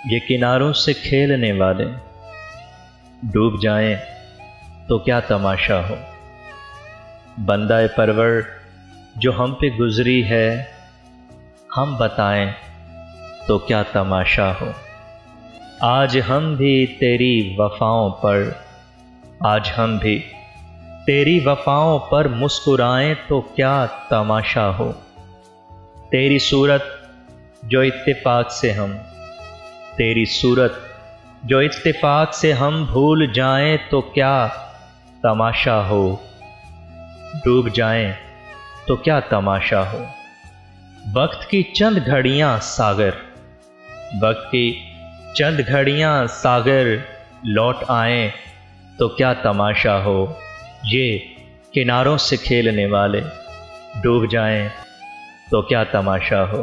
ये किनारों से खेलने वाले डूब जाएं तो क्या तमाशा हो। बंदाए परवर जो हम पे गुजरी है, हम बताएं तो क्या तमाशा हो। आज हम भी तेरी वफ़ाओं पर, आज हम भी तेरी वफ़ाओं पर मुस्कुराएं तो क्या तमाशा हो। तेरी सूरत जो इत्तेफाक से हम, तेरी सूरत जो इत्तेफाक से हम भूल जाएं तो क्या तमाशा हो। डूब जाएं तो क्या तमाशा हो। वक्त की चंद घड़ियां सागर, वक्त की चंद घड़ियां सागर लौट आएं तो क्या तमाशा हो। ये किनारों से खेलने वाले डूब जाएं तो क्या तमाशा हो।